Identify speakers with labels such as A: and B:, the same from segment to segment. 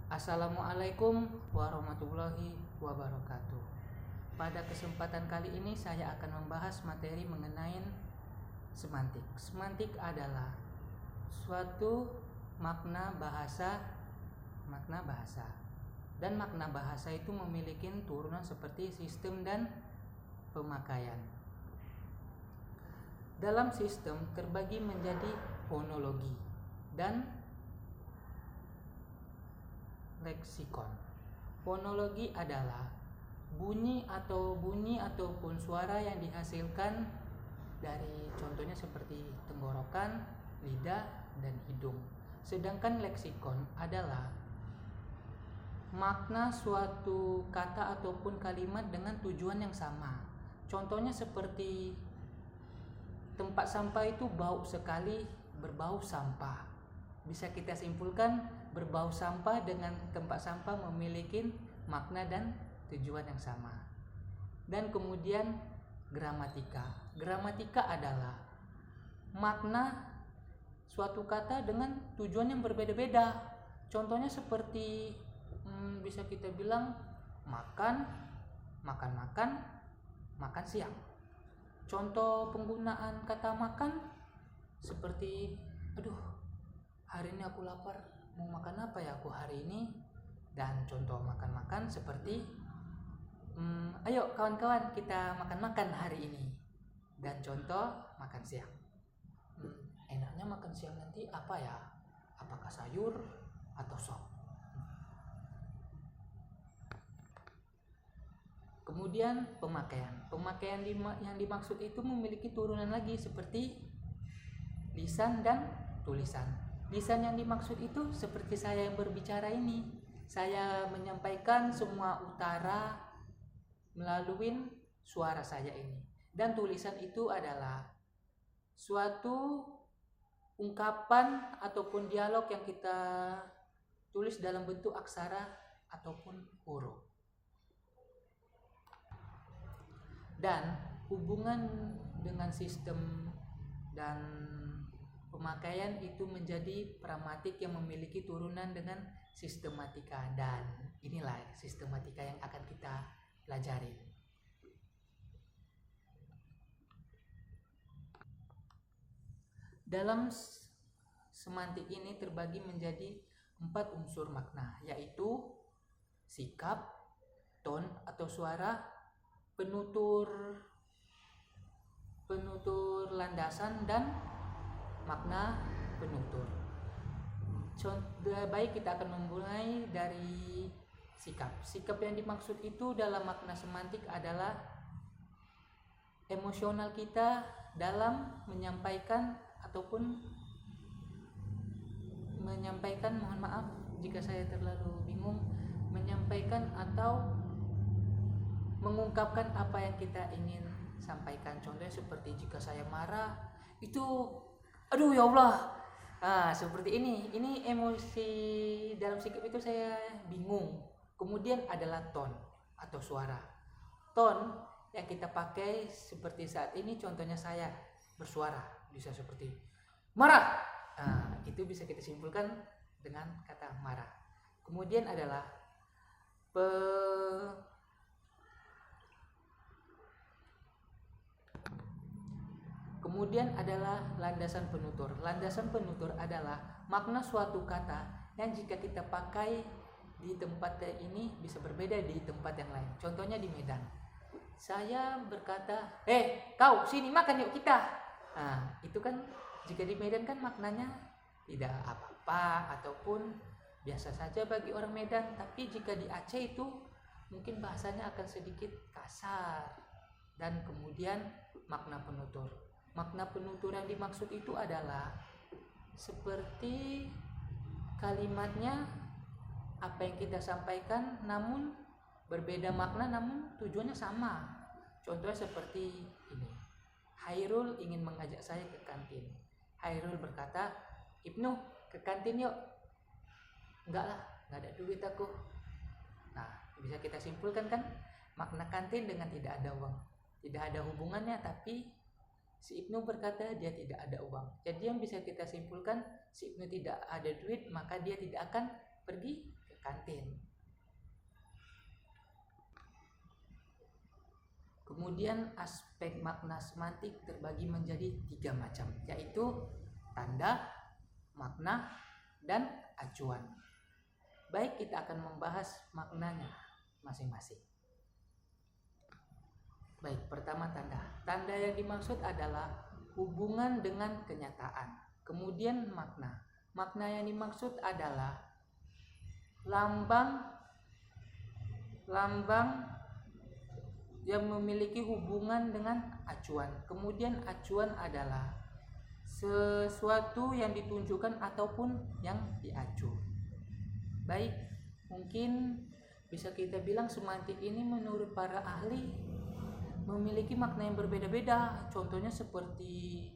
A: Assalamualaikum warahmatullahi wabarakatuh. Pada kesempatan kali ini saya akan membahas materi mengenai semantik. Semantik adalah suatu makna bahasa. Dan makna bahasa itu memiliki turunan seperti sistem dan pemakaian. Dalam sistem terbagi menjadi fonologi dan leksikon. Fonologi adalah bunyi ataupun suara yang dihasilkan dari contohnya seperti tenggorokan, lidah, dan hidung. Sedangkan leksikon adalah makna suatu kata ataupun kalimat dengan tujuan yang sama. Contohnya seperti tempat sampah itu bau sekali, berbau sampah. Bisa kita simpulkan berbau sampah dengan tempat sampah memiliki makna dan tujuan yang sama. Dan kemudian gramatika. Gramatika adalah makna suatu kata dengan tujuan yang berbeda-beda. Contohnya seperti bisa kita bilang makan siang. Contoh penggunaan kata makan seperti hari ini aku lapar, mau makan apa ya aku hari ini. Dan contoh makan seperti ayo kawan-kawan kita makan hari ini. Dan contoh makan siang, enaknya makan siang nanti apa ya, apakah sayur atau sop. Kemudian pemakaian yang dimaksud itu memiliki turunan lagi seperti lisan dan tulisan. Lisan yang dimaksud itu seperti saya yang berbicara ini, saya menyampaikan semua utara melalui suara saya ini. Dan tulisan itu adalah suatu ungkapan ataupun dialog yang kita tulis dalam bentuk aksara ataupun huruf. Dan hubungan dengan sistem dan pemakaian itu menjadi pragmatik yang memiliki turunan dengan sistematika. Dan inilah sistematika yang akan kita pelajari. Dalam semantik ini terbagi menjadi 4 unsur makna, yaitu sikap, ton atau suara, penutur landasan, dan makna penutur. Baik, kita akan memulai dari sikap. Sikap yang dimaksud itu dalam makna semantik adalah emosional kita dalam menyampaikan mohon maaf jika saya terlalu bingung, menyampaikan atau mengungkapkan apa yang kita ingin sampaikan. Contohnya seperti jika saya marah itu ya Allah, seperti ini emosi dalam sikap itu saya bingung. Kemudian adalah ton atau suara. Ton yang kita pakai seperti saat ini, contohnya saya bersuara bisa seperti marah, itu bisa kita simpulkan dengan kata marah. Kemudian adalah landasan penutur. Landasan penutur adalah makna suatu kata yang jika kita pakai di tempat ini bisa berbeda di tempat yang lain. Contohnya di Medan, saya berkata, kau sini makan yuk kita. Itu kan jika di Medan kan maknanya tidak apa-apa ataupun biasa saja bagi orang Medan. Tapi jika di Aceh itu mungkin bahasanya akan sedikit kasar. Dan kemudian makna penutur. Makna penutur yang dimaksud itu adalah seperti kalimatnya apa yang kita sampaikan namun berbeda makna namun tujuannya sama. Contohnya seperti ini. Hairul ingin mengajak saya ke kantin. Hairul berkata, Ibnu ke kantin yuk. Enggak lah, enggak ada duit aku. Bisa kita simpulkan kan makna kantin dengan tidak ada uang. Tidak ada hubungannya, tapi si Ibnu berkata dia tidak ada uang. Jadi yang bisa kita simpulkan, si Ibnu tidak ada duit, maka dia tidak akan pergi ke kantin. Kemudian aspek makna semantik terbagi menjadi 3 macam, yaitu tanda, makna, dan acuan. Baik, kita akan membahas maknanya masing-masing. Baik, pertama tanda. Tanda yang dimaksud adalah hubungan dengan kenyataan. Kemudian makna. Makna yang dimaksud adalah lambang yang memiliki hubungan dengan acuan. Kemudian acuan adalah sesuatu yang ditunjukkan ataupun yang diacu. Baik, mungkin bisa kita bilang semantik ini menurut para ahli memiliki makna yang berbeda-beda. Contohnya seperti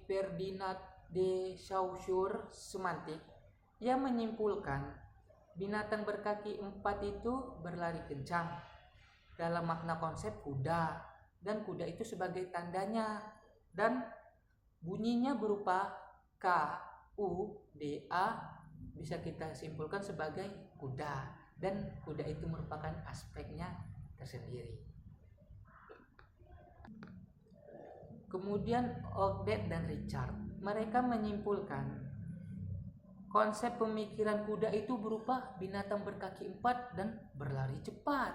A: Ferdinand de Saussure semantik yang menyimpulkan binatang berkaki 4 itu berlari kencang dalam makna konsep kuda, dan kuda itu sebagai tandanya, dan bunyinya berupa K, U, D, A bisa kita simpulkan sebagai kuda, dan kuda itu merupakan aspeknya tersendiri. Kemudian Ogden dan Richard, mereka menyimpulkan konsep pemikiran kuda itu berupa binatang berkaki 4 dan berlari cepat.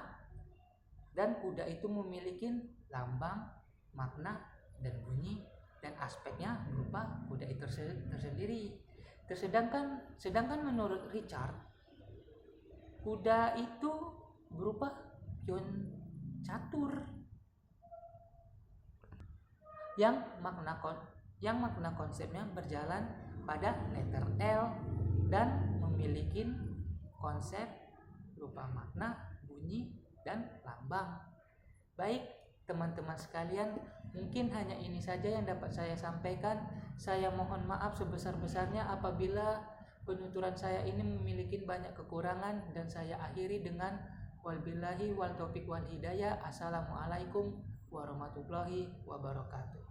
A: Dan kuda itu memiliki lambang, makna, dan bunyi, dan aspeknya berupa kuda itu tersendiri. Sedangkan menurut Richard, kuda itu berupa pion catur yang makna konsepnya berjalan pada letter L dan memiliki konsep berupa makna, bunyi, dan lambang. Baik, teman-teman sekalian, mungkin hanya ini saja yang dapat saya sampaikan. Saya mohon maaf sebesar-besarnya apabila penuturan saya ini memiliki banyak kekurangan, dan saya akhiri dengan wabillahi wal taufiq wal hidayah. Assalamualaikum warahmatullahi wabarakatuh.